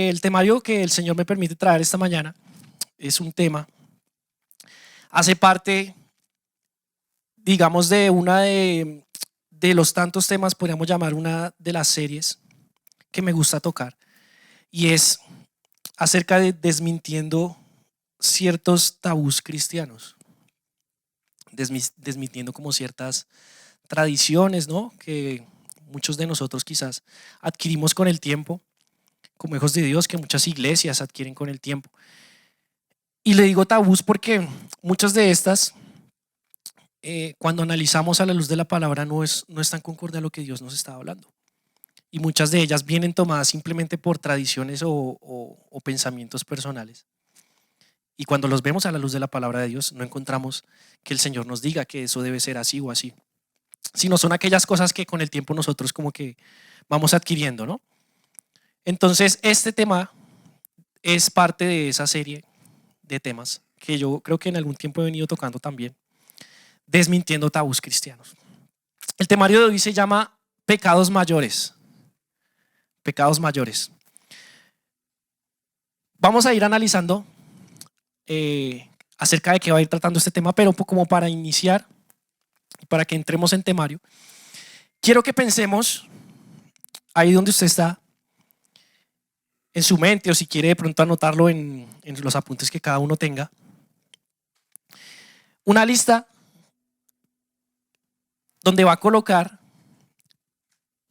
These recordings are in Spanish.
El temario que el Señor me permite traer esta mañana es un tema, hace parte, digamos, de una de los tantos temas, podríamos llamar una de las series que me gusta tocar, y es acerca de desmintiendo ciertos tabús cristianos, desmintiendo como ciertas tradiciones, ¿no?, que muchos de nosotros quizás adquirimos con el tiempo, como hijos de Dios, que muchas iglesias adquieren con el tiempo. Y le digo tabús porque muchas de estas, cuando analizamos a la luz de la palabra, no están concorde a lo que Dios nos está hablando. Y muchas de ellas vienen tomadas simplemente por tradiciones o pensamientos personales. Y cuando los vemos a la luz de la palabra de Dios, no encontramos que el Señor nos diga que eso debe ser así o así, sino son aquellas cosas que con el tiempo nosotros como que vamos adquiriendo, ¿no? Entonces este tema es parte de esa serie de temas que yo creo que en algún tiempo he venido tocando también, desmintiendo tabús cristianos. El temario de hoy se llama pecados mayores. Pecados mayores. Vamos a ir analizando acerca de qué va a ir tratando este tema, pero como para iniciar, para que entremos en temario, quiero que pensemos ahí donde usted está, en su mente, o si quiere de pronto anotarlo en los apuntes que cada uno tenga, una lista donde va a colocar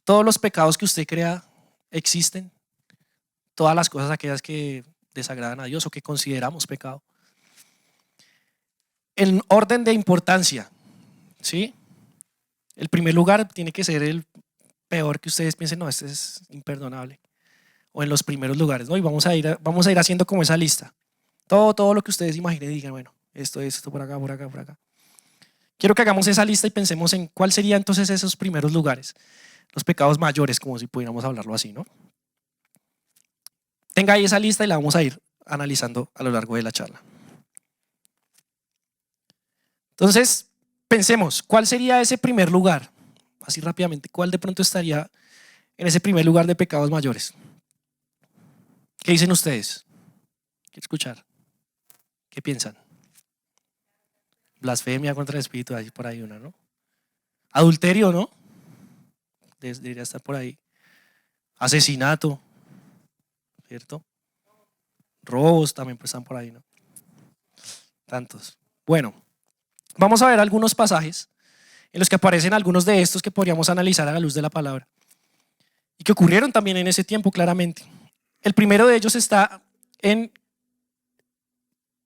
todos los pecados que usted crea existen, todas las cosas aquellas que desagradan a Dios o que consideramos pecado, en orden de importancia, ¿sí? El primer lugar tiene que ser el peor que ustedes piensen, no, este es imperdonable, o en los primeros lugares, ¿no? Y vamos a ir haciendo como esa lista, todo lo que ustedes imaginen y digan, bueno, esto por acá, por acá, por acá. Quiero que hagamos esa lista y pensemos en cuál sería entonces esos primeros lugares, los pecados mayores, como si pudiéramos hablarlo así, ¿no? Tenga ahí esa lista y la vamos a ir analizando a lo largo de la charla. Entonces, pensemos, ¿cuál sería ese primer lugar? Así rápidamente, ¿cuál de pronto estaría en ese primer lugar de pecados mayores? ¿Qué dicen ustedes? Quiero escuchar. ¿Qué piensan? Blasfemia contra el espíritu, hay por ahí una, ¿no? Adulterio, ¿no? Debería estar por ahí. Asesinato, ¿cierto? Robos también pues están por ahí, ¿no? Tantos. Bueno, vamos a ver algunos pasajes en los que aparecen algunos de estos que podríamos analizar a la luz de la palabra y que ocurrieron también en ese tiempo claramente. El primero de ellos está en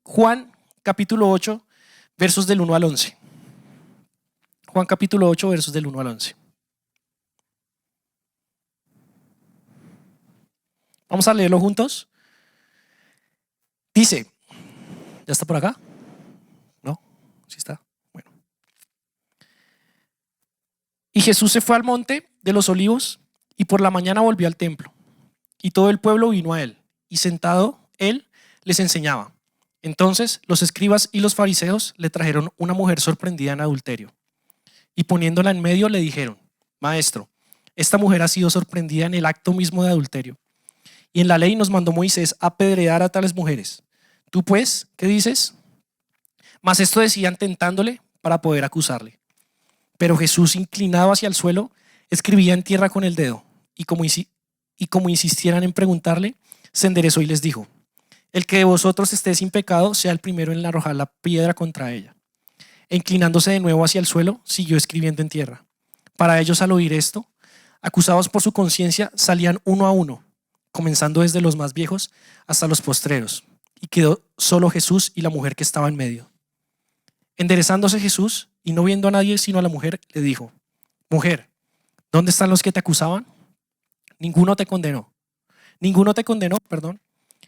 Juan capítulo 8, versos del 1 al 11. Juan capítulo 8, versos del 1 al 11. Vamos a leerlo juntos. Dice, ¿ya está por acá? ¿No? ¿Sí está? Bueno. Y Jesús se fue al monte de los olivos y por la mañana volvió al templo. Y todo el pueblo vino a él, y sentado él les enseñaba. Entonces los escribas y los fariseos le trajeron una mujer sorprendida en adulterio. Y poniéndola en medio le dijeron, Maestro, esta mujer ha sido sorprendida en el acto mismo de adulterio. Y en la ley nos mandó Moisés apedrear a tales mujeres. ¿Tú pues qué dices? Mas esto decían tentándole para poder acusarle. Pero Jesús, inclinado hacia el suelo, escribía en tierra con el dedo. Y como insistieran en preguntarle, se enderezó y les dijo, el que de vosotros esté sin pecado sea el primero en arrojar la piedra contra ella. E inclinándose de nuevo hacia el suelo, siguió escribiendo en tierra. Para ellos, al oír esto, acusados por su conciencia, salían uno a uno, comenzando desde los más viejos hasta los postreros, y quedó solo Jesús y la mujer que estaba en medio. Enderezándose Jesús y no viendo a nadie sino a la mujer, le dijo, mujer, ¿dónde están los que te acusaban? Ninguno te condenó. Perdón.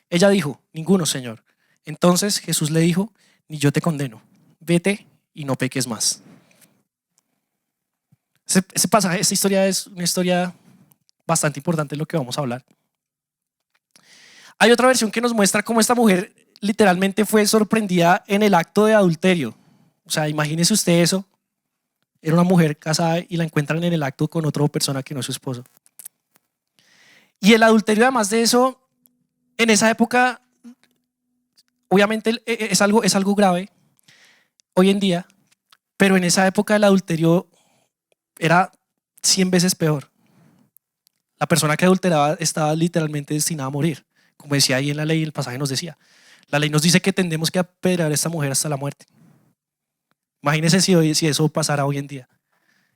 Ella dijo, ninguno, Señor. Entonces Jesús le dijo, ni yo te condeno. Vete y no peques más. Ese pasaje, esta historia es una historia bastante importante en lo que vamos a hablar. Hay otra versión que nos muestra cómo esta mujer literalmente fue sorprendida en el acto de adulterio. O sea, imagínese usted eso. Era una mujer casada y la encuentran en el acto con otra persona que no es su esposo. Y el adulterio, además de eso, En esa época, obviamente es algo grave hoy en día, pero en esa época el adulterio era 100 veces peor. La persona que adulteraba estaba literalmente destinada a morir. Como decía ahí en la ley, el pasaje nos decía. La ley nos dice que tendremos que apedrear a esta mujer hasta la muerte. Imagínense si eso pasara hoy en día.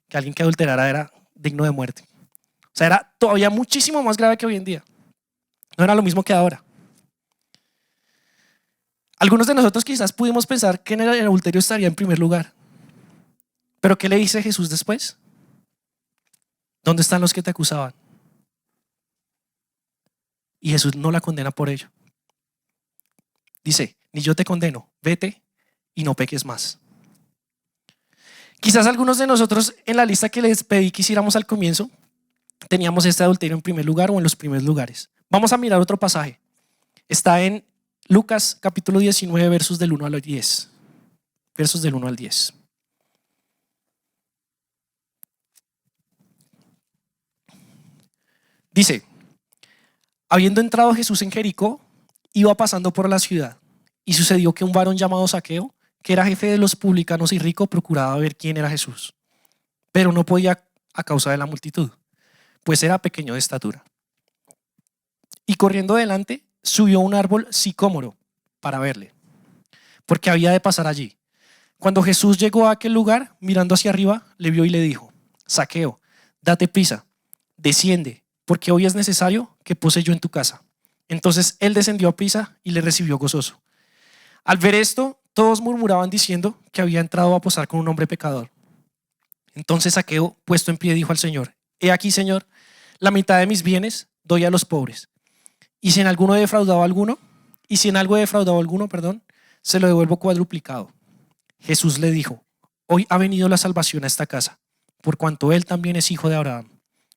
Que alguien que adulterara era digno de muerte. O sea, era todavía muchísimo más grave que hoy en día. No era lo mismo que ahora. Algunos de nosotros quizás pudimos pensar que en el adulterio estaría en primer lugar. Pero ¿qué le dice Jesús después? ¿Dónde están los que te acusaban? Y Jesús no la condena por ello. Dice, ni yo te condeno, vete y no peques más. Quizás algunos de nosotros en la lista que les pedí que hiciéramos al comienzo, teníamos este adulterio en primer lugar o en los primeros lugares. Vamos a mirar otro pasaje. Está en Lucas capítulo 19, versos del 1 al 10. Versos del 1 al 10. Dice, habiendo entrado Jesús en Jericó, iba pasando por la ciudad, y sucedió que un varón llamado Zaqueo, que era jefe de los publicanos y rico, procuraba ver quién era Jesús, pero no podía a causa de la multitud, pues era pequeño de estatura. Y corriendo adelante, subió a un árbol sicómoro para verle, porque había de pasar allí. Cuando Jesús llegó a aquel lugar, mirando hacia arriba, le vio y le dijo, Zaqueo, date prisa, desciende, porque hoy es necesario que pose yo en tu casa. Entonces él descendió a prisa y le recibió gozoso. Al ver esto, todos murmuraban diciendo que había entrado a posar con un hombre pecador. Entonces Zaqueo, puesto en pie, dijo al Señor, he aquí, Señor, la mitad de mis bienes doy a los pobres. Y si en algo he defraudado a alguno, se lo devuelvo cuadruplicado. Jesús le dijo, hoy ha venido la salvación a esta casa, por cuanto él también es hijo de Abraham,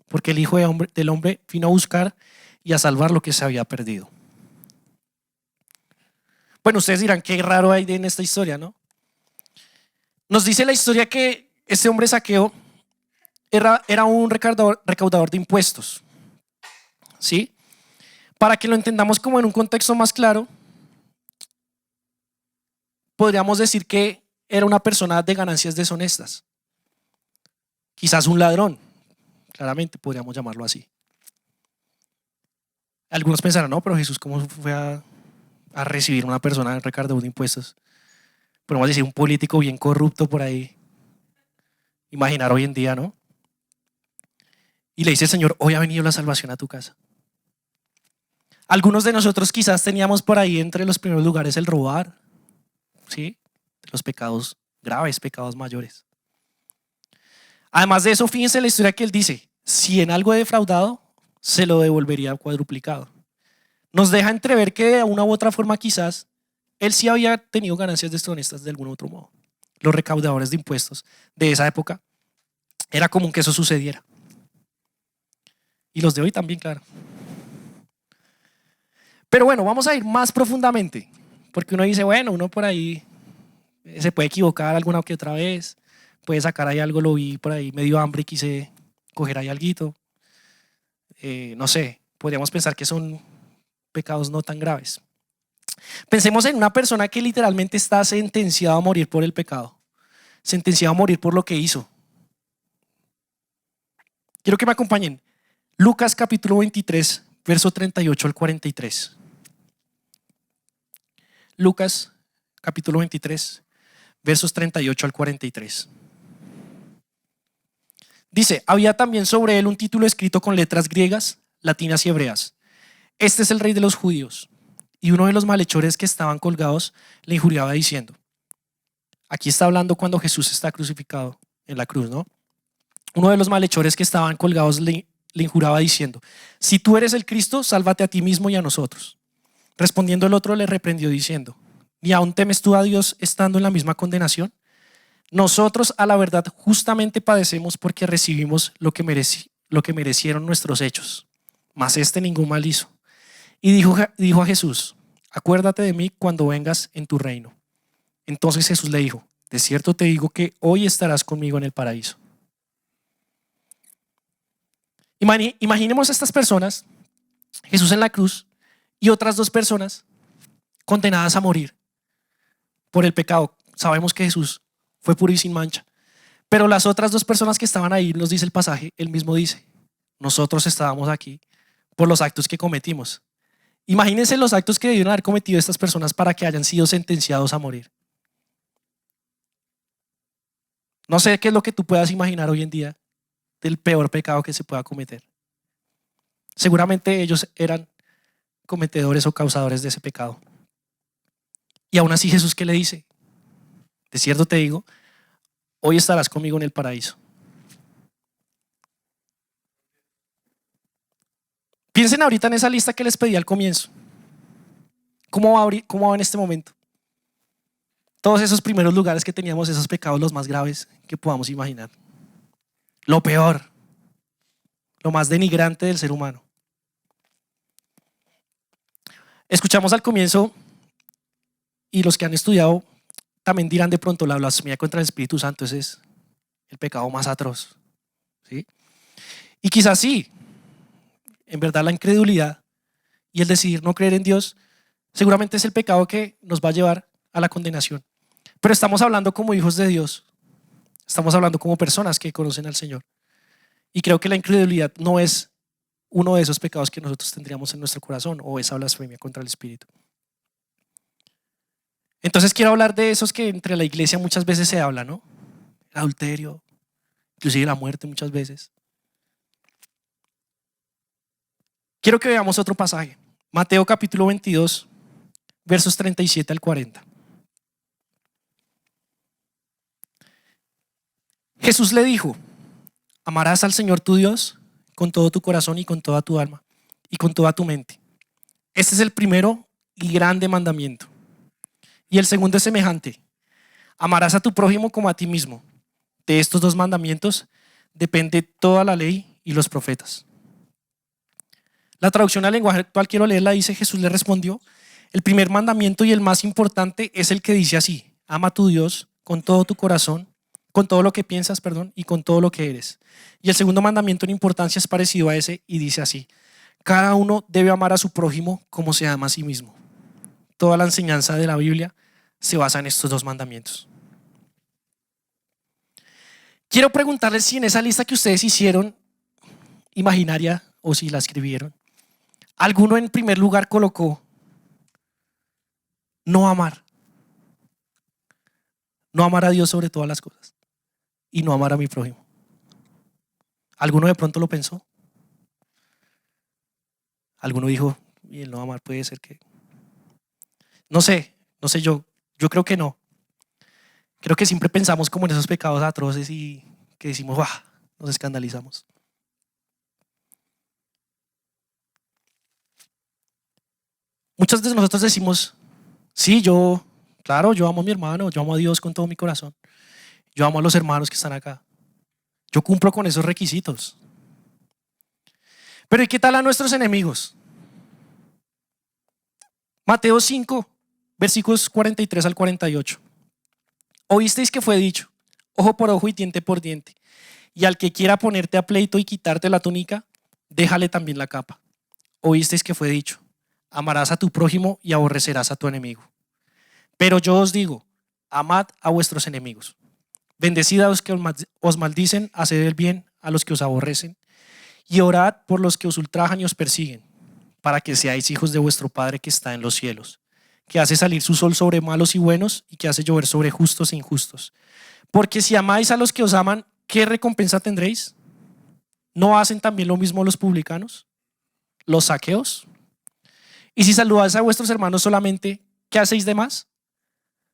porque el Hijo del Hombre vino a buscar y a salvar lo que se había perdido. Bueno, ustedes dirán, qué raro hay en esta historia, ¿no? Nos dice la historia que este hombre Zaqueo era un recaudador de impuestos, ¿sí? Para que lo entendamos como en un contexto más claro, podríamos decir que era una persona de ganancias deshonestas. Quizás un ladrón, claramente podríamos llamarlo así. Algunos pensarán, no, pero Jesús, ¿cómo fue a recibir una persona recaudador de impuestos? Podemos decir un político bien corrupto por ahí. Imaginar hoy en día, ¿no? Y le dice el Señor, hoy ha venido la salvación a tu casa. Algunos de nosotros quizás teníamos por ahí entre los primeros lugares el robar, ¿sí? Los pecados graves, pecados mayores. Además de eso, fíjense la historia que él dice, si en algo he defraudado, se lo devolvería cuadruplicado. Nos deja entrever que de una u otra forma quizás él sí había tenido ganancias deshonestas de algún otro modo. Los recaudadores de impuestos de esa época, era común que eso sucediera. Y los de hoy también, claro. Pero bueno, vamos a ir más profundamente, porque uno dice, bueno, uno por ahí se puede equivocar alguna que otra vez, puede sacar ahí algo, lo vi por ahí, me dio hambre y quise coger ahí alguito. No sé, podríamos pensar que son pecados no tan graves. Pensemos en una persona que literalmente está sentenciada a morir por el pecado, sentenciado a morir por lo que hizo. Quiero que me acompañen. Lucas capítulo 23, verso 38 al 43. Lucas capítulo 23, versos 38 al 43. Dice, había también sobre él un título escrito con letras griegas, latinas y hebreas. Este es el rey de los judíos. Y uno de los malhechores que estaban colgados le injuriaba diciendo, aquí está hablando cuando Jesús está crucificado en la cruz, ¿no? Uno de los malhechores que estaban colgados le injuraba diciendo, si tú eres el Cristo, sálvate a ti mismo y a nosotros. Respondiendo el otro le reprendió diciendo, ¿ni aún temes tú a Dios estando en la misma condenación? Nosotros a la verdad justamente padecemos porque recibimos lo que merecieron nuestros hechos, mas este ningún mal hizo. Y dijo a Jesús, acuérdate de mí cuando vengas en tu reino. Entonces Jesús le dijo, de cierto te digo que hoy estarás conmigo en el paraíso. Imaginemos a estas personas, Jesús en la cruz, y otras 2 personas condenadas a morir por el pecado. Sabemos que Jesús fue puro y sin mancha. Pero las otras 2 personas que estaban ahí, nos dice el pasaje, él mismo dice, nosotros estábamos aquí por los actos que cometimos. Imagínense los actos que debieron haber cometido estas personas para que hayan sido sentenciados a morir. No sé qué es lo que tú puedas imaginar hoy en día del peor pecado que se pueda cometer. Seguramente ellos eran cometedores o causadores de ese pecado. Y aún así Jesús, ¿qué le dice? De cierto te digo, hoy estarás conmigo en el paraíso. Piensen ahorita en esa lista que les pedí al comienzo. ¿Cómo va en este momento? Todos esos primeros lugares que teníamos, esos pecados los más graves que podamos imaginar. Lo peor, lo más denigrante del ser humano. Escuchamos al comienzo, y los que han estudiado también dirán de pronto, la blasfemia contra el Espíritu Santo, ese es el pecado más atroz, ¿sí? Y quizás sí, en verdad la incredulidad y el decidir no creer en Dios seguramente es el pecado que nos va a llevar a la condenación. Pero estamos hablando como hijos de Dios, estamos hablando como personas que conocen al Señor. Y creo que la incredulidad no es uno de esos pecados que nosotros tendríamos en nuestro corazón, o esa blasfemia contra el Espíritu. Entonces quiero hablar de esos que entre la iglesia muchas veces se habla, ¿no? El adulterio, inclusive la muerte muchas veces. Quiero que veamos otro pasaje. Mateo capítulo 22, versos 37 al 40. Jesús le dijo, amarás al Señor tu Dios con todo tu corazón y con toda tu alma y con toda tu mente. Este es el primero y grande mandamiento. Y el segundo es semejante. Amarás a tu prójimo como a ti mismo. De estos 2 mandamientos depende toda la ley y los profetas. La traducción al lenguaje actual, quiero leerla, dice, Jesús le respondió, el primer mandamiento y el más importante es el que dice así, ama a tu Dios con todo tu corazón, con todo lo que piensas, y con todo lo que eres. Y el segundo mandamiento en importancia es parecido a ese y dice así, cada uno debe amar a su prójimo como se ama a sí mismo. Toda la enseñanza de la Biblia se basa en estos 2 mandamientos. Quiero preguntarles si en esa lista que ustedes hicieron, imaginaria, o si la escribieron, alguno en primer lugar colocó no amar. No amar a Dios sobre todas las cosas y no amar a mi prójimo. ¿Alguno de pronto lo pensó? ¿Alguno dijo, y el no amar puede ser que? No sé yo creo que no. Creo que siempre pensamos como en esos pecados atroces y que decimos, ¡ah! Nos escandalizamos. Muchos de nosotros decimos, sí, claro, yo amo a mi hermano, yo amo a Dios con todo mi corazón. Yo amo a los hermanos que están acá. Yo cumplo con esos requisitos. Pero ¿y qué tal a nuestros enemigos? Mateo 5, versículos 43 al 48. Oísteis que fue dicho, ojo por ojo y diente por diente. Y al que quiera ponerte a pleito y quitarte la túnica, déjale también la capa. Oísteis que fue dicho, amarás a tu prójimo y aborrecerás a tu enemigo. Pero yo os digo, amad a vuestros enemigos. Bendecid a los que os maldicen, haced el bien a los que os aborrecen y orad por los que os ultrajan y os persiguen, para que seáis hijos de vuestro Padre que está en los cielos, que hace salir su sol sobre malos y buenos y que hace llover sobre justos e injustos. Porque si amáis a los que os aman, ¿qué recompensa tendréis? ¿No hacen también lo mismo los publicanos, los saqueos? Y si saludáis a vuestros hermanos solamente, ¿qué hacéis de más?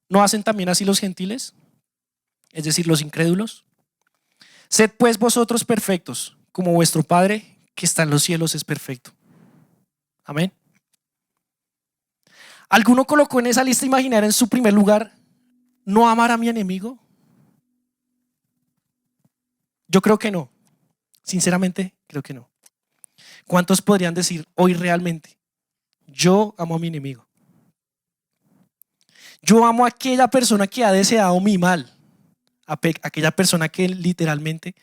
¿No hacen también así los gentiles? Es decir, los incrédulos. Sed pues vosotros perfectos, como vuestro Padre que está en los cielos es perfecto. Amén. ¿Alguno colocó en esa lista imaginaria en su primer lugar no amar a mi enemigo? Yo creo que no. Sinceramente, creo que no. ¿Cuántos podrían decir hoy realmente, yo amo a mi enemigo? Yo amo a aquella persona que ha deseado mi mal, a aquella persona que literalmente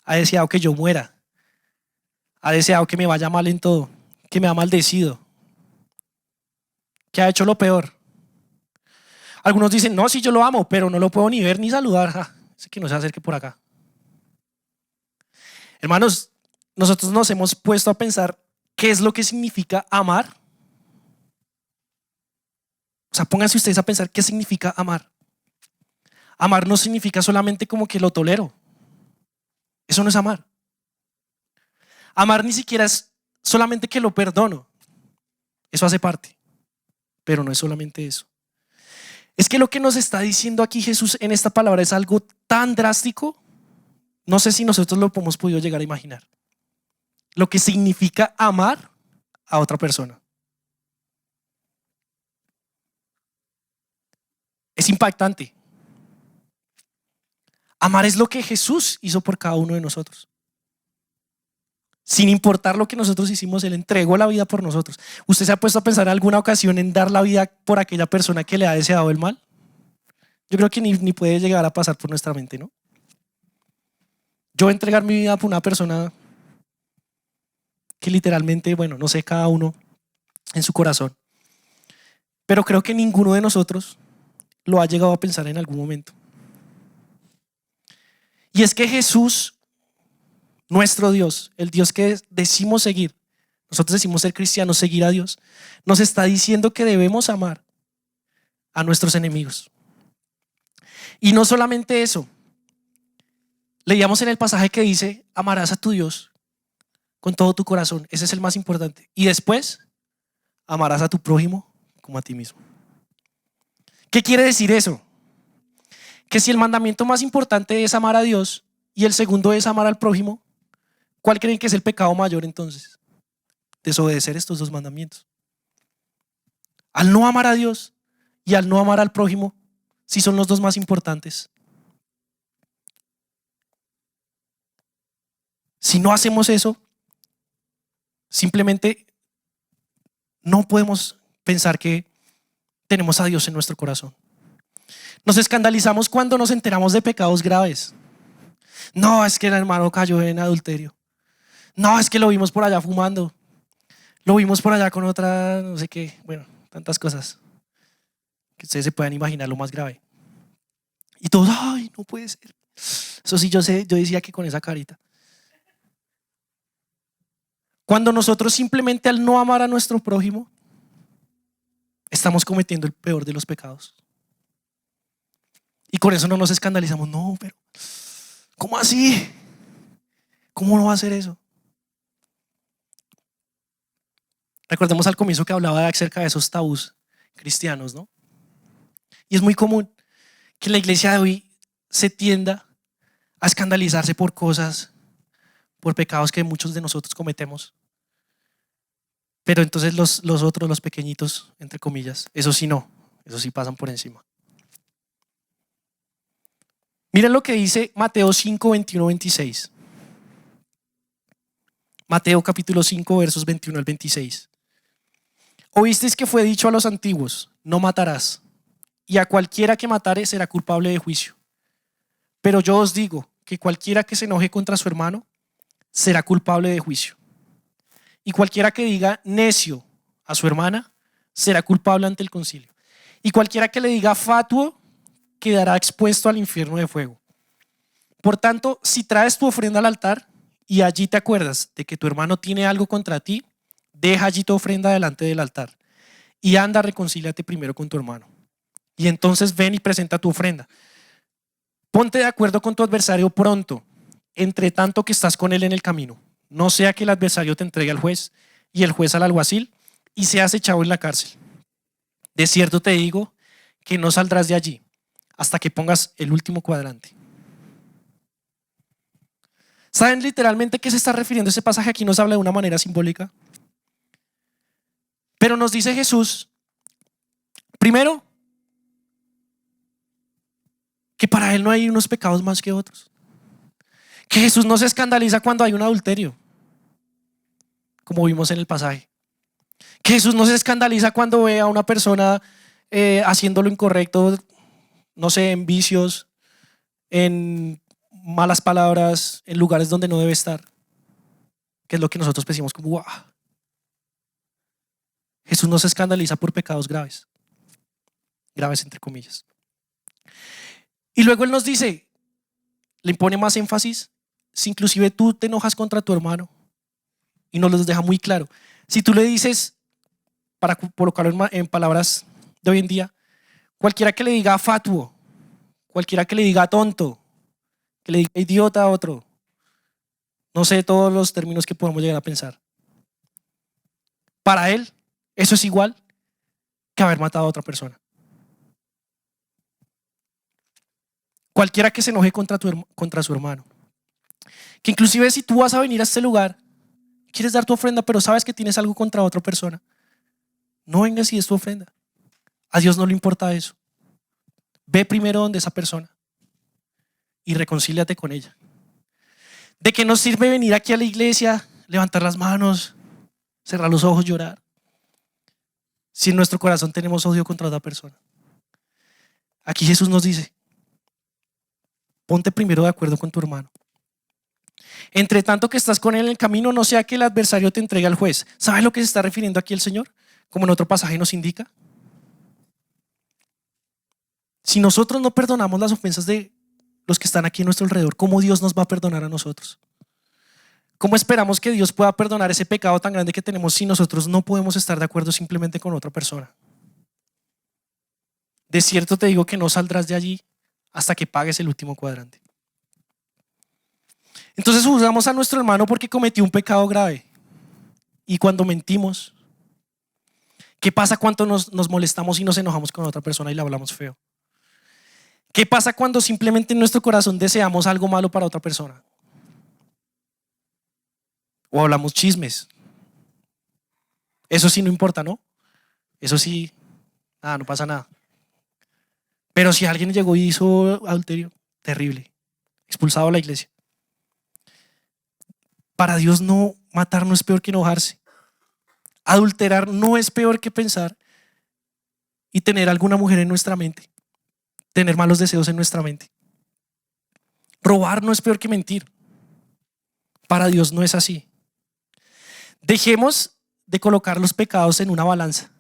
ha deseado que yo muera, ha deseado que me vaya mal en todo, que me ha maldecido. que ha hecho lo peor. Algunos dicen, no, sí, yo lo amo, pero no lo puedo ni ver ni saludar. Sé que no se acerque por acá. Hermanos, nosotros nos hemos puesto a pensar qué es lo que significa amar. O sea, pónganse ustedes a pensar qué significa amar. Amar no significa solamente como que lo tolero. Eso no es amar. Amar ni siquiera es solamente que lo perdono. Eso hace parte, pero no es solamente eso. Es que lo que nos está diciendo aquí Jesús en esta palabra es algo tan drástico. No sé si nosotros lo hemos podido llegar a imaginar. Lo que significa amar a otra persona. Es impactante. Amar es lo que Jesús hizo por cada uno de nosotros. Sin importar lo que nosotros hicimos, Él entregó la vida por nosotros. ¿Usted se ha puesto a pensar en alguna ocasión en dar la vida por aquella persona que le ha deseado el mal? Yo creo que ni puede llegar a pasar por nuestra mente, ¿no? Yo entregar mi vida por una persona que literalmente, bueno, no sé, cada uno en su corazón. Pero creo que ninguno de nosotros lo ha llegado a pensar en algún momento. Y es que Jesús, nuestro Dios, el Dios que decimos seguir, nosotros decimos ser cristianos, seguir a Dios, nos está diciendo que debemos amar a nuestros enemigos. Y no solamente eso, leíamos en el pasaje que dice, amarás a tu Dios con todo tu corazón, ese es el más importante. Y después, amarás a tu prójimo como a ti mismo. ¿Qué quiere decir eso? Que si el mandamiento más importante es amar a Dios y el segundo es amar al prójimo, ¿cuál creen que es el pecado mayor entonces? Desobedecer estos dos mandamientos. Al no amar a Dios y al no amar al prójimo, si son los dos más importantes. Si no hacemos eso, simplemente no podemos pensar que tenemos a Dios en nuestro corazón. Nos escandalizamos cuando nos enteramos de pecados graves. No, es que el hermano cayó en adulterio. No, es que lo vimos por allá fumando. Lo vimos por allá con otra, no sé qué, bueno, tantas cosas que ustedes se puedan imaginar lo más grave. Y todos, ay, no puede ser. Eso sí, yo sé, yo decía que con esa carita. Cuando nosotros simplemente al no amar a nuestro prójimo, estamos cometiendo el peor de los pecados. Y con eso no nos escandalizamos. No, pero ¿cómo así? ¿Cómo no va a hacer eso? Recordemos al comienzo que hablaba acerca de esos tabús cristianos, ¿no? Y es muy común que la iglesia de hoy se tienda a escandalizarse por cosas, por pecados que muchos de nosotros cometemos. Pero entonces los otros, los pequeñitos, entre comillas, eso sí no, eso sí pasan por encima. Miren lo que dice Mateo 5, 21, 26. Mateo capítulo 5, versos 21 al 26. Oísteis que fue dicho a los antiguos, no matarás, y a cualquiera que matare será culpable de juicio. Pero yo os digo que cualquiera que se enoje contra su hermano será culpable de juicio. Y cualquiera que diga necio a su hermana será culpable ante el concilio. Y cualquiera que le diga fatuo quedará expuesto al infierno de fuego. Por tanto, si traes tu ofrenda al altar y allí te acuerdas de que tu hermano tiene algo contra ti, deja allí tu ofrenda delante del altar y anda, reconcíliate primero con tu hermano. Y entonces ven y presenta tu ofrenda. Ponte de acuerdo con tu adversario pronto, entre tanto que estás con él en el camino. No sea que el adversario te entregue al juez y el juez al alguacil y seas echado en la cárcel. De cierto te digo que no saldrás de allí hasta que pongas el último cuadrante. ¿Saben literalmente qué se está refiriendo ese pasaje? Aquí nos habla de una manera simbólica. Pero nos dice Jesús, primero, que para él no hay unos pecados más que otros. Que Jesús no se escandaliza cuando hay un adulterio, como vimos en el pasaje. Que Jesús no se escandaliza cuando ve a una persona haciendo lo incorrecto, no sé, en vicios, en malas palabras, en lugares donde no debe estar. Que es lo que nosotros decimos como, wow. Jesús no se escandaliza por pecados graves, graves entre comillas. Y luego Él nos dice, le impone más énfasis, si inclusive tú te enojas contra tu hermano, y nos lo deja muy claro. Si tú le dices, para colocarlo en palabras de hoy en día, cualquiera que le diga fatuo, cualquiera que le diga tonto, que le diga idiota a otro, no sé todos los términos que podemos llegar a pensar. Para él, eso es igual que haber matado a otra persona. Cualquiera que se enoje contra su hermano. Que inclusive si tú vas a venir a este lugar, quieres dar tu ofrenda, pero sabes que tienes algo contra otra persona, no vengas y des tu ofrenda. A Dios no le importa eso. Ve primero donde esa persona y reconcíliate con ella. ¿De qué nos sirve venir aquí a la iglesia, levantar las manos, cerrar los ojos, llorar, si en nuestro corazón tenemos odio contra otra persona? Aquí Jesús nos dice, ponte primero de acuerdo con tu hermano. Entre tanto que estás con él en el camino, no sea que el adversario te entregue al juez. ¿Sabes lo que se está refiriendo aquí el Señor? Como en otro pasaje nos indica. Si nosotros no perdonamos las ofensas de los que están aquí a nuestro alrededor, ¿cómo Dios nos va a perdonar a nosotros? ¿Cómo esperamos que Dios pueda perdonar ese pecado tan grande que tenemos si nosotros no podemos estar de acuerdo simplemente con otra persona? De cierto te digo que no saldrás de allí hasta que pagues el último cuadrante. Entonces juzgamos a nuestro hermano porque cometió un pecado grave. Y cuando mentimos, ¿qué pasa cuando nos molestamos y nos enojamos con otra persona y le hablamos feo? ¿Qué pasa cuando simplemente en nuestro corazón deseamos algo malo para otra persona? O hablamos chismes. Eso sí no importa, ¿no? Eso sí, nada, no pasa nada. Pero si alguien llegó y hizo adulterio, terrible, expulsado a la iglesia. Para Dios no, matar no es peor que enojarse. Adulterar no es peor que pensar y tener alguna mujer en nuestra mente, tener malos deseos en nuestra mente. Robar no es peor que mentir. Para Dios no es así. Dejemos de colocar los pecados en una balanza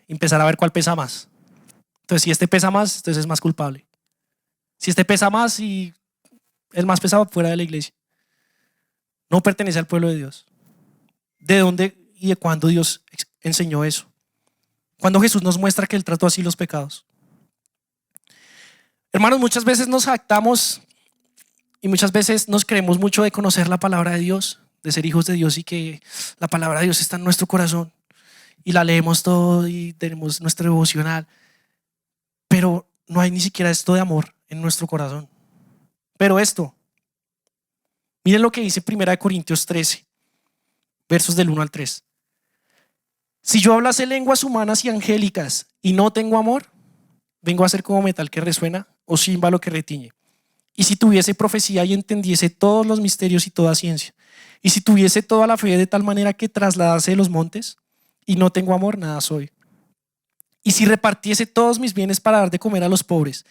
y empezar a ver cuál pesa más. Entonces, si este pesa más, entonces es más culpable. Si este pesa más y el más pesado fuera de la iglesia, no pertenece al pueblo de Dios. ¿De dónde y de cuándo Dios enseñó eso? Cuando Jesús nos muestra que Él trató así los pecados. Hermanos, muchas veces nos jactamos y muchas veces nos creemos mucho de conocer la palabra de Dios, de ser hijos de Dios y que la palabra de Dios está en nuestro corazón y la leemos todo y tenemos nuestro devocional, pero no hay ni siquiera esto de amor en nuestro corazón. Pero esto, miren lo que dice 1 Corintios 13, versos del 1 al 3. Si yo hablase lenguas humanas y angélicas y no tengo amor, vengo a ser como metal que resuena o címbalo que retiñe. Y si tuviese profecía y entendiese todos los misterios y toda ciencia, y si tuviese toda la fe de tal manera que trasladase los montes, y no tengo amor, nada soy. Y si repartiese todos mis bienes para dar de comer a los pobres,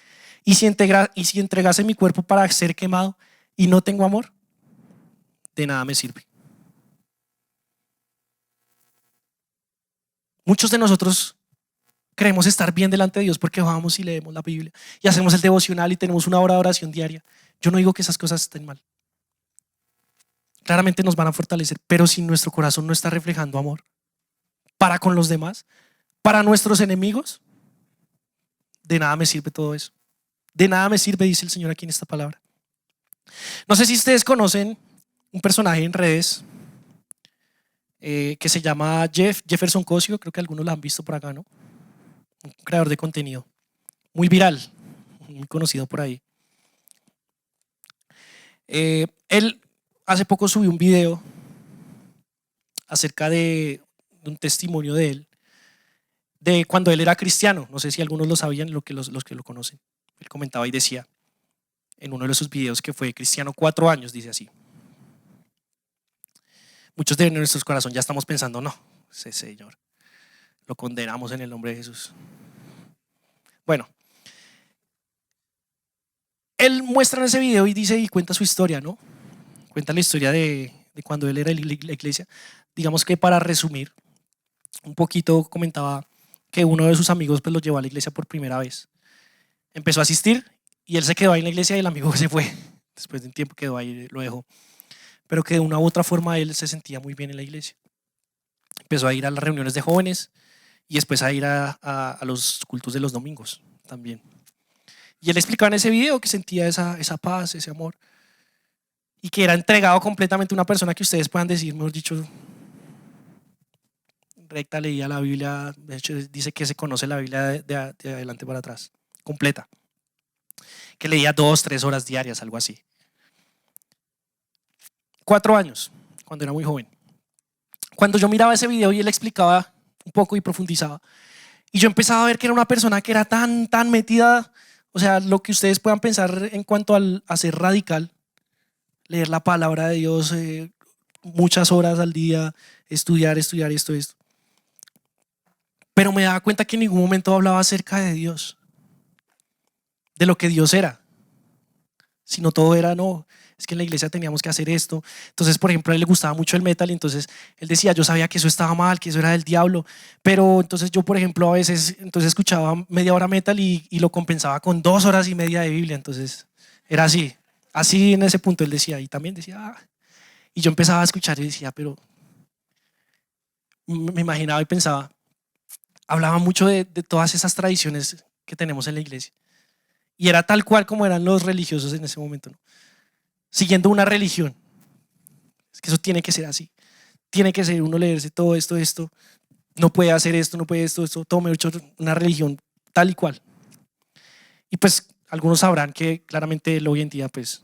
y si entregase mi cuerpo para ser quemado, y no tengo amor, de nada me sirve. Muchos de nosotros creemos estar bien delante de Dios porque vamos y leemos la Biblia y hacemos el devocional y tenemos una hora de oración diaria. Yo no digo que esas cosas estén mal. Claramente nos van a fortalecer, pero si nuestro corazón no está reflejando amor para con los demás, para nuestros enemigos, de nada me sirve todo eso. De nada me sirve, dice el Señor aquí en esta palabra. No sé si ustedes conocen un personaje en redes que se llama Jefferson Cosio, creo que algunos lo han visto por acá, ¿no? Un creador de contenido muy viral, muy conocido por ahí. Él hace poco subió un video acerca de un testimonio de él, de cuando él era cristiano. No sé si algunos lo sabían, los que lo conocen. Él comentaba y decía en uno de sus videos que fue cristiano 4 años, dice así. Muchos de nuestros corazones ya estamos pensando, no, ese Señor, lo condenamos en el nombre de Jesús. Bueno, él muestra en ese video y dice y cuenta su historia, ¿no? Cuenta la historia de cuando él era en la iglesia. Digamos que para resumir, un poquito comentaba que uno de sus amigos pues lo llevó a la iglesia por primera vez. Empezó a asistir y él se quedó ahí en la iglesia y el amigo se fue. Después de un tiempo quedó ahí, lo dejó. Pero que de una u otra forma él se sentía muy bien en la iglesia. Empezó a ir a las reuniones de jóvenes y después a ir a los cultos de los domingos también. Y él explicaba en ese video que sentía esa paz, ese amor, y que era entregado completamente a una persona que ustedes puedan decir, mejor dicho, recta, leía la Biblia. De hecho dice que se conoce la Biblia de adelante para atrás, completa, que leía 2, 3 horas diarias, algo así. 4 años, cuando era muy joven. Cuando yo miraba ese video y él explicaba un poco y profundizaba, y yo empezaba a ver que era una persona que era tan metida, o sea, lo que ustedes puedan pensar en cuanto a ser radical, leer la palabra de Dios muchas horas al día, estudiar esto. Pero me daba cuenta que en ningún momento hablaba acerca de Dios, de lo que Dios era, sino todo era, no, es que en la iglesia teníamos que hacer esto. Entonces, por ejemplo, a él le gustaba mucho el metal y entonces él decía, yo sabía que eso estaba mal, que eso era del diablo, pero entonces yo, por ejemplo, a veces entonces escuchaba media hora metal y lo compensaba con 2 horas y media de Biblia. Entonces era así en ese punto él decía, y también decía, y yo empezaba a escuchar y decía, pero me imaginaba y pensaba, hablaba mucho de todas esas tradiciones que tenemos en la iglesia y era tal cual como eran los religiosos en ese momento, ¿no? Siguiendo una religión. Es que eso tiene que ser así. Tiene que ser uno leerse todo esto, no puede hacer esto, no puede esto, todo me ha hecho una religión tal y cual. Y pues algunos sabrán que claramente él hoy en día pues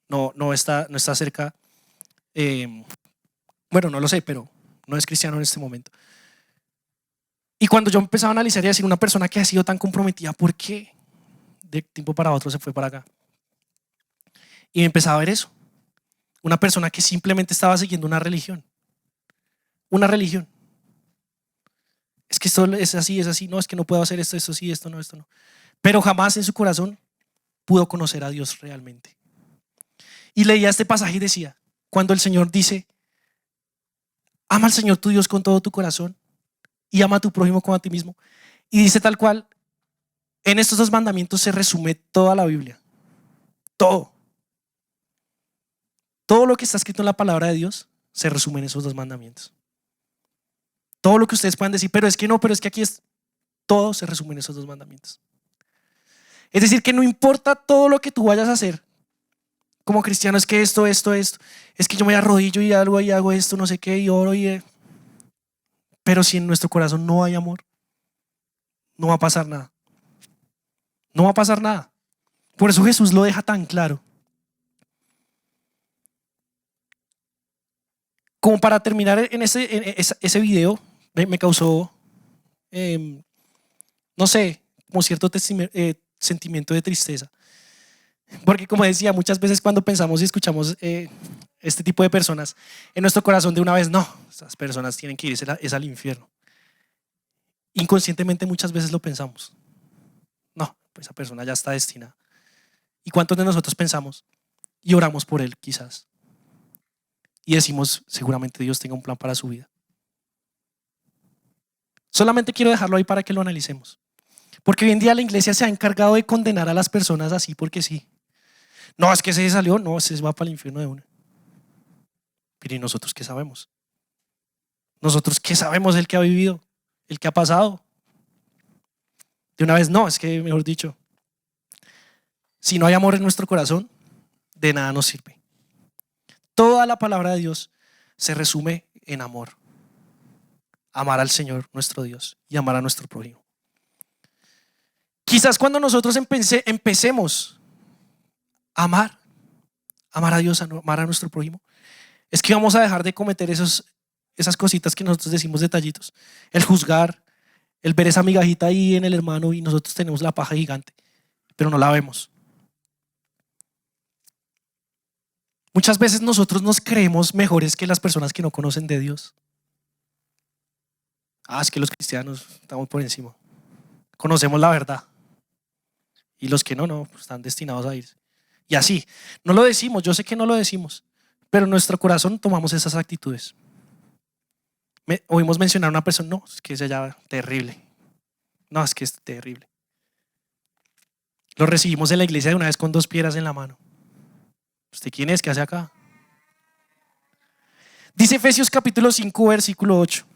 no está cerca, bueno, no lo sé, pero no es cristiano en este momento. Y cuando yo empezaba a analizar y a decir, una persona que ha sido tan comprometida, ¿por qué de tiempo para otro se fue para acá? Y me empezaba a ver eso. Una persona que simplemente estaba siguiendo una religión. Una religión. Es que esto es así, no, es que no puedo hacer esto sí, esto no. Pero jamás en su corazón pudo conocer a Dios realmente. Y leía este pasaje y decía, cuando el Señor dice, ama al Señor tu Dios con todo tu corazón y ama a tu prójimo como a ti mismo. Y dice tal cual, en estos 2 mandamientos se resume toda la Biblia. Todo lo que está escrito en la palabra de Dios se resume en esos 2 mandamientos. Todo lo que ustedes puedan decir, pero es que aquí es, todo se resume en esos 2 mandamientos. Es decir, que no importa todo lo que tú vayas a hacer como cristiano, es que esto, es que yo me arrodillo y hago esto, no sé qué, y oro pero si en nuestro corazón no hay amor, no va a pasar nada. No va a pasar nada. Por eso Jesús lo deja tan claro. Como para terminar en ese video, me causó, no sé, como cierto sentimiento de tristeza. Porque como decía, muchas veces cuando pensamos y escuchamos este tipo de personas, en nuestro corazón de una vez, no, esas personas tienen que irse al infierno. Inconscientemente muchas veces lo pensamos. No, pues esa persona ya está destinada. ¿Y cuántos de nosotros pensamos y oramos por él quizás? Y decimos, seguramente Dios tenga un plan para su vida. Solamente quiero dejarlo ahí para que lo analicemos. Porque hoy en día la iglesia se ha encargado de condenar a las personas así porque sí. No, es que se salió, no, se va para el infierno de una. Pero ¿y nosotros qué sabemos? ¿Nosotros qué sabemos el que ha vivido? ¿El que ha pasado? De una vez, no, es que mejor dicho, si no hay amor en nuestro corazón, de nada nos sirve. Toda la palabra de Dios se resume en amor. Amar al Señor nuestro Dios y amar a nuestro prójimo. Quizás cuando nosotros empecemos a amar a Dios, a amar a nuestro prójimo, es que vamos a dejar de cometer esas cositas que nosotros decimos detallitos. El juzgar, el ver esa migajita ahí en el hermano y nosotros tenemos la paja gigante, pero no la vemos. Muchas veces nosotros nos creemos mejores que las personas que no conocen de Dios. Es que los cristianos estamos por encima. Conocemos la verdad. Y los que no, pues están destinados a irse. Y así, no lo decimos, yo sé que no lo decimos, pero en nuestro corazón tomamos esas actitudes. Oímos mencionar a una persona, no, es que es ya terrible. No, es que es terrible. Lo recibimos en la iglesia de una vez con 2 piedras en la mano. ¿Usted quién es? ¿Qué hace acá? Dice Efesios capítulo 5, versículo 8.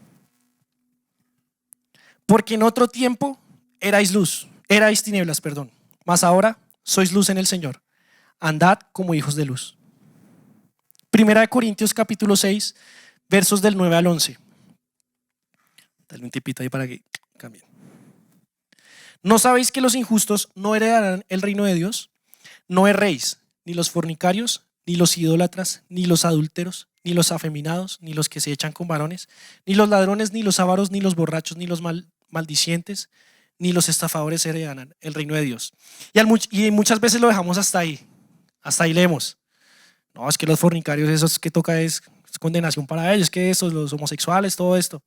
Porque en otro tiempo erais tinieblas, mas ahora sois luz en el Señor. Andad como hijos de luz. Primera de Corintios capítulo 6, versos del 9 al 11. Dale un tipito ahí para que cambien. ¿No sabéis que los injustos no heredarán el reino de Dios? No erréis, ni los fornicarios, ni los idólatras, ni los adúlteros, ni los afeminados, ni los que se echan con varones, ni los ladrones, ni los avaros, ni los borrachos, ni los maldicientes, ni los estafadores heredarán el reino de Dios. Y muchas veces lo dejamos hasta ahí leemos. No, es que los fornicarios, esos que toca es condenación para ellos, que esos, los homosexuales, todo esto.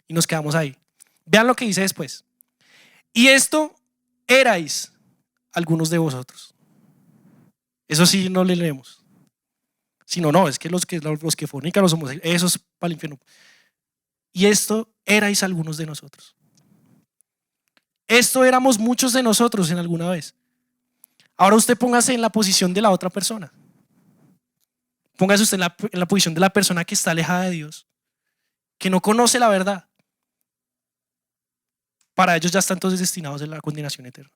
Y nos quedamos ahí. Vean lo que dice después. Y esto erais algunos de vosotros. Eso sí no le leemos. Sino, no, es que los que fornican, los homosexuales, esos para el infierno. Y esto erais algunos de nosotros. Esto éramos muchos de nosotros en alguna vez. Ahora usted póngase en la posición de la otra persona. Póngase usted en la posición de la persona que está alejada de Dios, que no conoce la verdad. Para ellos ya están todos destinados a la condenación eterna.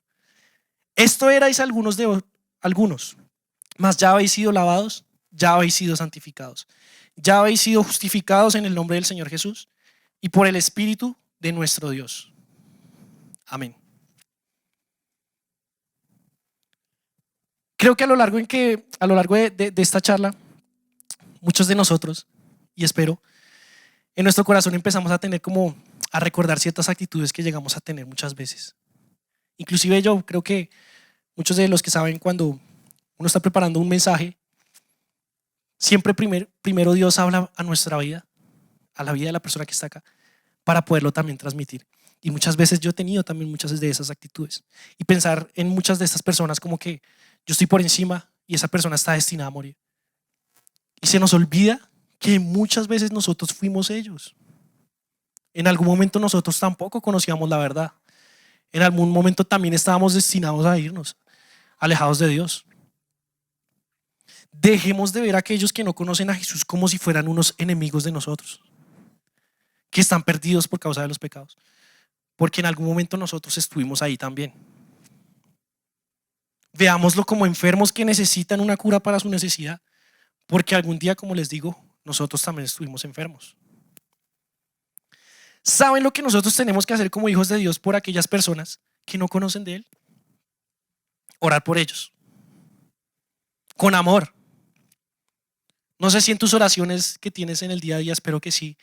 Esto erais algunos, mas ya habéis sido lavados, ya habéis sido santificados, ya habéis sido justificados en el nombre del Señor Jesús y por el Espíritu de nuestro Dios. Amén. Creo que a lo largo de esta charla, muchos de nosotros, y espero, en nuestro corazón empezamos a tener como a recordar ciertas actitudes que llegamos a tener muchas veces. Inclusive yo creo que muchos de los que saben, cuando uno está preparando un mensaje, siempre primero Dios habla a nuestra vida, a la vida de la persona que está acá, para poderlo también transmitir. Y muchas veces yo he tenido también muchas de esas actitudes. Y pensar en muchas de estas personas como que yo estoy por encima y esa persona está destinada a morir. Y se nos olvida que muchas veces nosotros fuimos ellos. En algún momento nosotros tampoco conocíamos la verdad. En algún momento también estábamos destinados a irnos, alejados de Dios. Dejemos de ver a aquellos que no conocen a Jesús como si fueran unos enemigos de nosotros, que están perdidos por causa de los pecados. Porque en algún momento nosotros estuvimos ahí también. Veámoslo como enfermos que necesitan una cura para su necesidad, porque algún día, como les digo, nosotros también estuvimos enfermos. ¿Saben lo que nosotros tenemos que hacer como hijos de Dios por aquellas personas que no conocen de Él? Orar por ellos. Con amor. No sé si en tus oraciones que tienes en el día a día, espero que sí,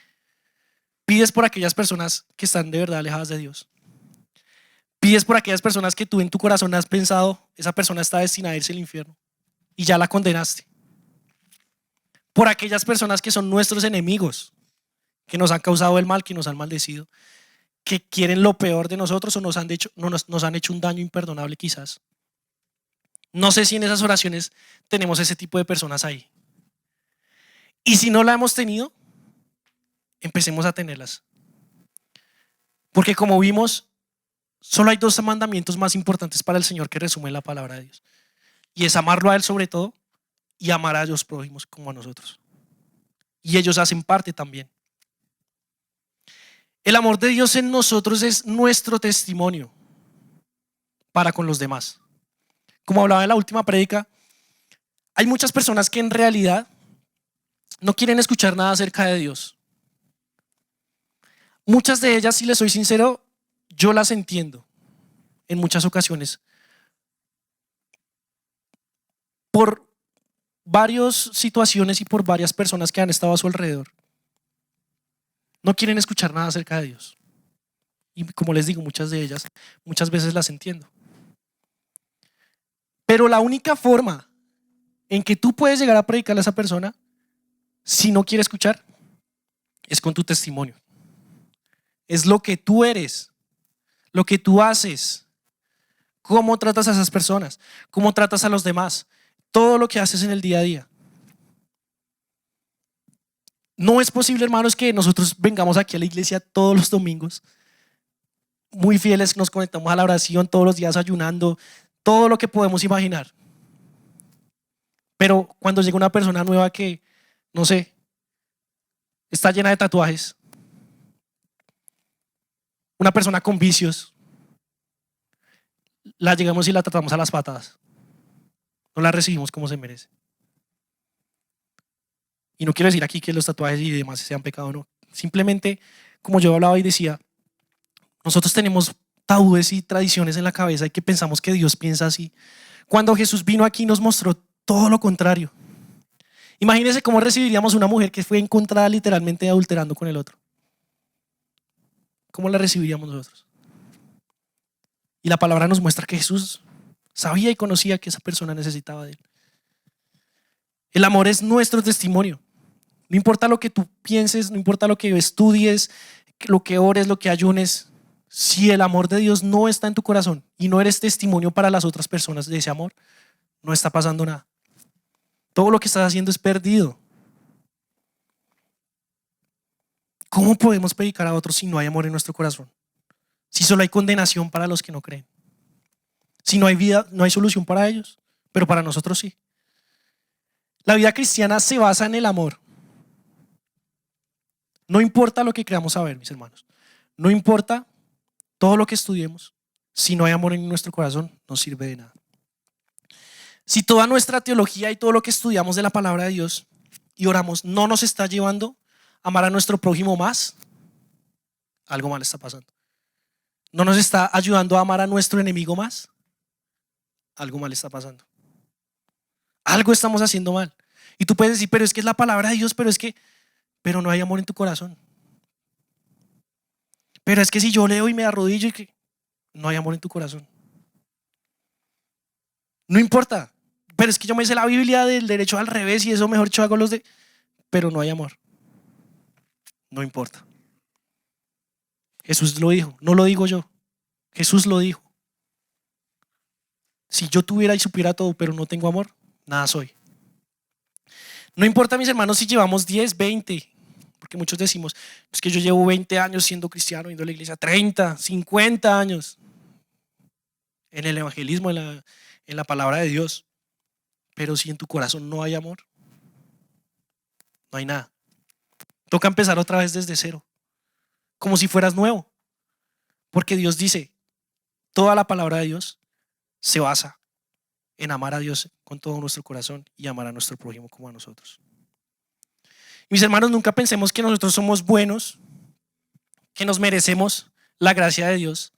pides por aquellas personas que están de verdad alejadas de Dios. Pides por aquellas personas que tú en tu corazón has pensado, esa persona está destinada a irse al infierno y ya la condenaste. Por aquellas personas que son nuestros enemigos, que nos han causado el mal, que nos han maldecido, que quieren lo peor de nosotros o nos han hecho un daño imperdonable quizás. No sé si en esas oraciones tenemos ese tipo de personas ahí. Y si no la hemos tenido, empecemos a tenerlas. Porque como vimos, solo hay 2 mandamientos más importantes para el Señor que resumen la palabra de Dios. Y es amarlo a Él sobre todo y amar a los prójimos como a nosotros. Y ellos hacen parte también. El amor de Dios en nosotros es nuestro testimonio para con los demás. Como hablaba en la última prédica, hay muchas personas que en realidad no quieren escuchar nada acerca de Dios. Muchas de ellas, si les soy sincero, yo las entiendo en muchas ocasiones. Por varias situaciones y por varias personas que han estado a su alrededor. No quieren escuchar nada acerca de Dios. Y como les digo, muchas de ellas, muchas veces las entiendo. Pero la única forma en que tú puedes llegar a predicarle a esa persona, si no quiere escuchar, es con tu testimonio. Es lo que tú eres, lo que tú haces, cómo tratas a esas personas, cómo tratas a los demás, todo lo que haces en el día a día. No es posible, hermanos, que nosotros vengamos aquí a la iglesia todos los domingos, muy fieles, nos conectamos a la oración todos los días ayunando, todo lo que podemos imaginar. Pero cuando llega una persona nueva que, no sé, está llena de tatuajes, una persona con vicios, la llegamos y la tratamos a las patadas. No la recibimos como se merece. Y no quiero decir aquí que los tatuajes y demás sean pecado, no. Simplemente, como yo hablaba y decía, nosotros tenemos tabúes y tradiciones en la cabeza y que pensamos que Dios piensa así. Cuando Jesús vino aquí nos mostró todo lo contrario. Imagínense cómo recibiríamos una mujer que fue encontrada literalmente adulterando con el otro. ¿Cómo la recibiríamos nosotros? Y la palabra nos muestra que Jesús sabía y conocía que esa persona necesitaba de él. El amor es nuestro testimonio. No importa lo que tú pienses, no importa lo que estudies, lo que ores, lo que ayunes. Si el amor de Dios no está en tu corazón y no eres testimonio para las otras personas de ese amor, no está pasando nada. Todo lo que estás haciendo es perdido. ¿Cómo podemos predicar a otros si no hay amor en nuestro corazón? Si solo hay condenación para los que no creen. Si no hay vida, no hay solución para ellos, pero para nosotros sí. La vida cristiana se basa en el amor. No importa lo que creamos saber, mis hermanos. No importa todo lo que estudiemos. Si no hay amor en nuestro corazón, no sirve de nada. Si toda nuestra teología y todo lo que estudiamos de la palabra de Dios y oramos no nos está llevando a amar a nuestro prójimo más, algo mal está pasando. No nos está ayudando a amar a nuestro enemigo más, algo mal está pasando. Algo estamos haciendo mal. Y tú puedes decir, pero es que es la palabra de Dios, pero no hay amor en tu corazón. Pero es que si yo leo y me arrodillo y que no hay amor en tu corazón. No importa. Pero es que yo me sé la Biblia del derecho al revés y eso mejor yo hago pero no hay amor. No importa. Jesús lo dijo, no lo digo yo. Jesús lo dijo. Si yo tuviera y supiera todo, pero no tengo amor, nada soy. No importa, mis hermanos, si llevamos 10, 20, porque muchos decimos, es que yo llevo 20 años siendo cristiano, yendo a la iglesia, 30, 50 años en el evangelismo, en la palabra de Dios. Pero si en tu corazón no hay amor, no hay nada. Toca empezar otra vez desde cero, como si fueras nuevo. Porque Dios dice, toda la palabra de Dios se basa en amar a Dios con todo nuestro corazón y amar a nuestro prójimo como a nosotros. Mis hermanos, nunca pensemos que nosotros somos buenos, que nos merecemos la gracia de Dios,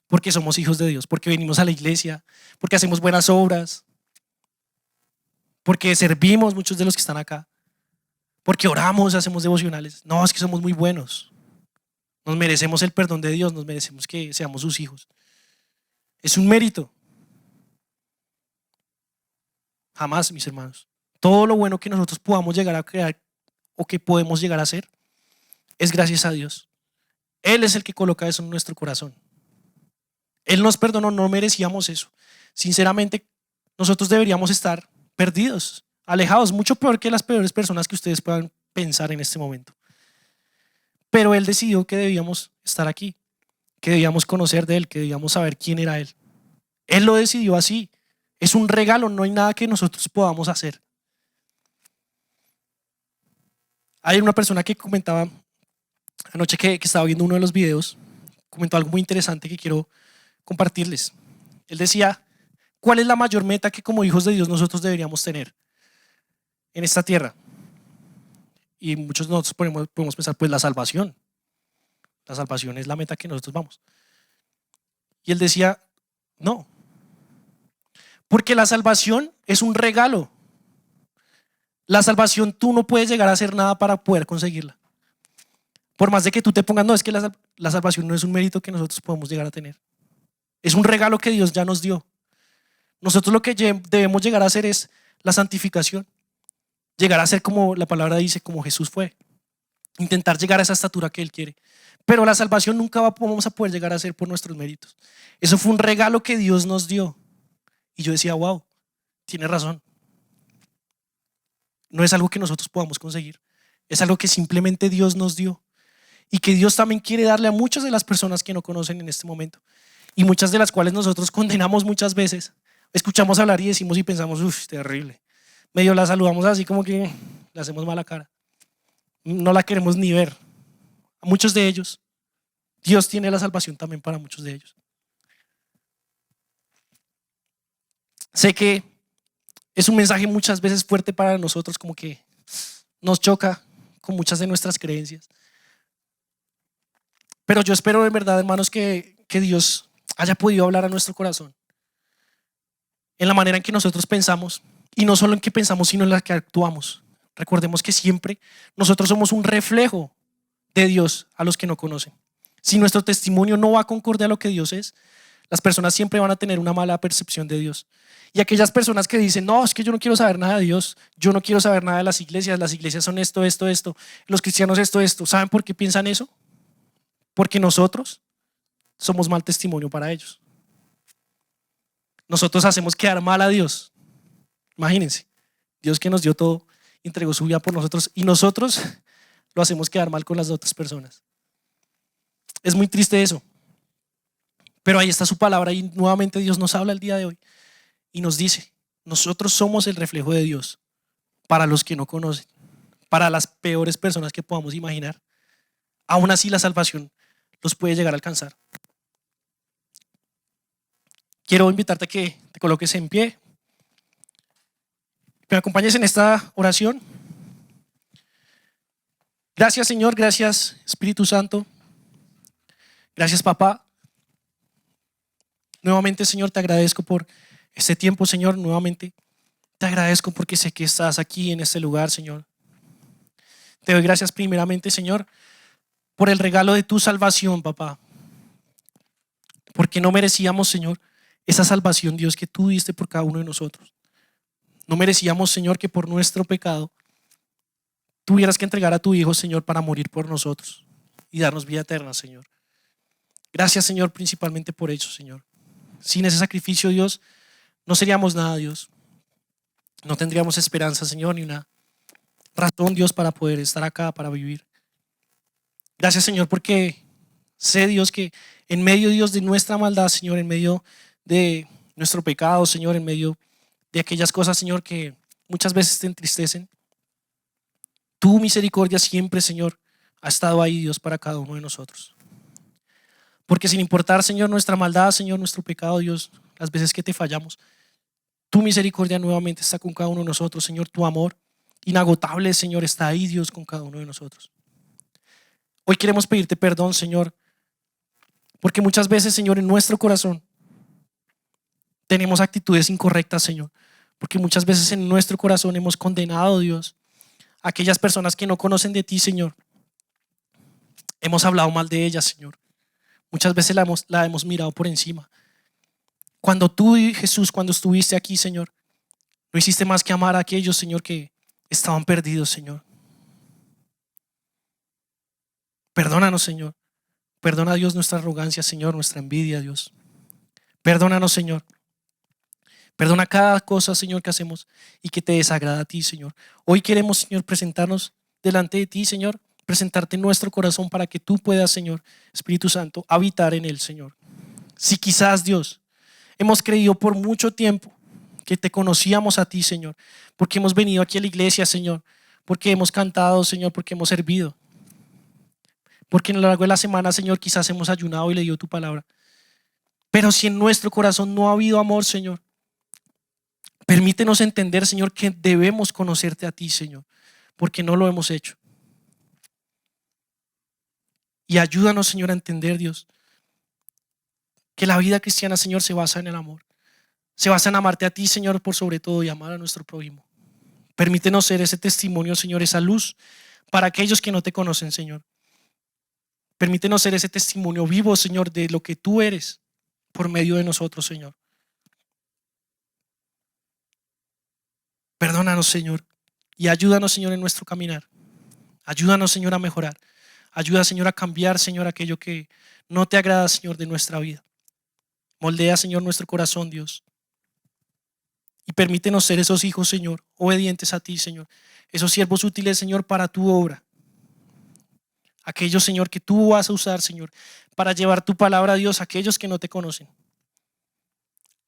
porque somos hijos de Dios, porque venimos a la iglesia, porque hacemos buenas obras, porque servimos muchos de los que están acá, porque oramos, hacemos devocionales. No, es que somos muy buenos. Nos merecemos el perdón de Dios, nos merecemos que seamos sus hijos. Es un mérito. Jamás, mis hermanos. Todo lo bueno que nosotros podamos llegar a crear o que podemos llegar a hacer es gracias a Dios. Él es el que coloca eso en nuestro corazón. Él nos perdonó, no merecíamos eso. Sinceramente, nosotros deberíamos estar perdidos, alejados, mucho peor que las peores personas que ustedes puedan pensar en este momento. Pero Él decidió que debíamos estar aquí, que debíamos conocer de Él, que debíamos saber quién era Él. Él lo decidió así. Es un regalo, no hay nada que nosotros podamos hacer. Hay una persona que comentaba anoche que estaba viendo uno de los videos, comentó algo muy interesante que quiero compartirles. Él decía, ¿cuál es la mayor meta que como hijos de Dios nosotros deberíamos tener en esta tierra? Y muchos de nosotros podemos pensar, pues la salvación. La salvación es la meta que nosotros vamos. Y él decía, no. Porque la salvación es un regalo. La salvación tú no puedes llegar a hacer nada para poder conseguirla. Por más de que tú te pongas, no, es que la salvación no es un mérito que nosotros podemos llegar a tener. Es un regalo que Dios ya nos dio. Nosotros lo que debemos llegar a hacer es la santificación. Llegar a ser como la palabra dice, como Jesús fue. Intentar llegar a esa estatura que Él quiere. Pero la salvación nunca vamos a poder llegar a ser por nuestros méritos. Eso fue un regalo que Dios nos dio. Y yo decía, wow, tiene razón. No es algo que nosotros podamos conseguir. Es algo que simplemente Dios nos dio y que Dios también quiere darle a muchas de las personas que no conocen en este momento y muchas de las cuales nosotros condenamos muchas veces. Escuchamos hablar y decimos y pensamos, uff, terrible. Medio la saludamos así como que le hacemos mala cara. No la queremos ni ver. A muchos de ellos, Dios tiene la salvación también para muchos de ellos. Sé que es un mensaje muchas veces fuerte para nosotros, como que nos choca con muchas de nuestras creencias. Pero yo espero en verdad, hermanos, que Dios haya podido hablar a nuestro corazón en la manera en que nosotros pensamos, y no solo en que pensamos, sino en la que actuamos. Recordemos que siempre nosotros somos un reflejo de Dios a los que no conocen. Si nuestro testimonio no va acorde a lo que Dios es, las personas siempre van a tener una mala percepción de Dios. Y aquellas personas que dicen, no, es que yo no quiero saber nada de Dios, yo no quiero saber nada de las iglesias son esto, los cristianos esto. ¿Saben por qué piensan eso? Porque nosotros somos mal testimonio para ellos. Nosotros hacemos quedar mal a Dios. Imagínense, Dios que nos dio todo, entregó su vida por nosotros y nosotros lo hacemos quedar mal con las otras personas. Es muy triste eso. Pero ahí está su palabra y nuevamente Dios nos habla el día de hoy y nos dice, nosotros somos el reflejo de Dios para los que no conocen, para las peores personas que podamos imaginar. Aún así la salvación los puede llegar a alcanzar. Quiero invitarte a que te coloques en pie, que me acompañes en esta oración. Gracias, Señor, gracias, Espíritu Santo. Gracias, papá. Nuevamente, Señor, te agradezco por este tiempo, Señor. Nuevamente te agradezco porque sé que estás aquí en este lugar, Señor. Te doy gracias primeramente, Señor, por el regalo de tu salvación, papá. Porque no merecíamos, Señor, esa salvación, Dios, que tú diste por cada uno de nosotros. No merecíamos, Señor, que por nuestro pecado tuvieras que entregar a tu Hijo, Señor, para morir por nosotros y darnos vida eterna, Señor. Gracias, Señor, principalmente por eso, Señor. Sin ese sacrificio, Dios, no seríamos nada, Dios. No tendríamos esperanza, Señor, ni una razón, Dios, para poder estar acá, para vivir. Gracias, Señor, porque sé, Dios, que en medio, Dios, de nuestra maldad, Señor, en medio de nuestro pecado, Señor, en medio de aquellas cosas, Señor, que muchas veces te entristecen, tu misericordia siempre, Señor, ha estado ahí, Dios, para cada uno de nosotros. Porque sin importar, Señor, nuestra maldad, Señor, nuestro pecado, Dios, las veces que te fallamos, tu misericordia nuevamente está con cada uno de nosotros, Señor. Tu amor inagotable, Señor, está ahí, Dios, con cada uno de nosotros. Hoy queremos pedirte perdón, Señor, porque muchas veces, Señor, en nuestro corazón tenemos actitudes incorrectas, Señor. Porque muchas veces en nuestro corazón hemos condenado, Dios, a aquellas personas que no conocen de ti, Señor. Hemos hablado mal de ellas, Señor. Muchas veces la hemos mirado por encima. Cuando tú, Jesús, cuando estuviste aquí, Señor, no hiciste más que amar a aquellos, Señor, que estaban perdidos, Señor. Perdónanos, Señor. Perdona, Dios, nuestra arrogancia, Señor, nuestra envidia, Dios. Perdónanos, Señor. Perdona cada cosa, Señor, que hacemos y que te desagrada a ti, Señor. Hoy queremos, Señor, presentarnos delante de ti, Señor, presentarte nuestro corazón para que tú puedas, Señor, Espíritu Santo, habitar en él, Señor. Si quizás, Dios, hemos creído por mucho tiempo que te conocíamos a ti, Señor, porque hemos venido aquí a la iglesia, Señor, porque hemos cantado, Señor, porque hemos servido, porque a lo largo de la semana, Señor, quizás hemos ayunado y leído tu palabra. Pero si en nuestro corazón no ha habido amor, Señor, permítenos entender, Señor, que debemos conocerte a ti, Señor, porque no lo hemos hecho. Y ayúdanos, Señor, a entender, Dios, que la vida cristiana, Señor, se basa en el amor. Se basa en amarte a ti, Señor, por sobre todo y amar a nuestro prójimo. Permítenos ser ese testimonio, Señor, esa luz para aquellos que no te conocen, Señor. Permítenos ser ese testimonio vivo, Señor, de lo que tú eres por medio de nosotros, Señor. Perdónanos, Señor, y ayúdanos, Señor, en nuestro caminar. Ayúdanos, Señor, a mejorar. Ayuda, Señor, a cambiar, Señor, aquello que no te agrada, Señor, de nuestra vida. Moldea, Señor, nuestro corazón, Dios. Y permítenos ser esos hijos, Señor, obedientes a ti, Señor. esos siervos útiles, Señor, para tu obra. Aquellos, Señor, que tú vas a usar, Señor, para llevar tu palabra a Dios a aquellos que no te conocen.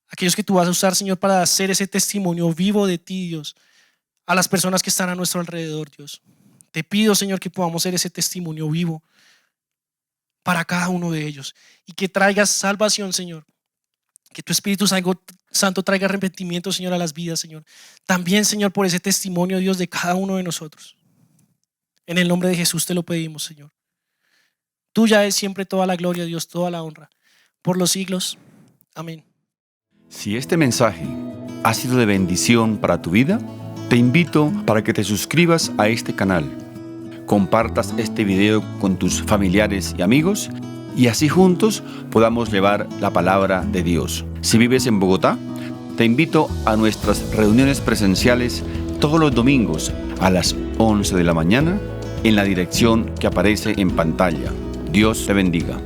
Aquellos que tú vas a usar, Señor, para hacer ese testimonio vivo de ti, Dios, a las personas que están a nuestro alrededor, Dios. Te pido, Señor, que podamos ser ese testimonio vivo para cada uno de ellos y que traigas salvación, Señor. Que tu Espíritu Santo traiga arrepentimiento, Señor, a las vidas, Señor. También, Señor, por ese testimonio, Dios, de cada uno de nosotros. En el nombre de Jesús te lo pedimos, Señor. Tuya es siempre toda la gloria, Dios, toda la honra, por los siglos. Amén. Si este mensaje ha sido de bendición para tu vida, te invito para que te suscribas a este canal, compartas este video con tus familiares y amigos y así juntos podamos llevar la palabra de Dios. Si vives en Bogotá, te invito a nuestras reuniones presenciales todos los domingos a las 11 de la mañana en la dirección que aparece en pantalla. Dios te bendiga.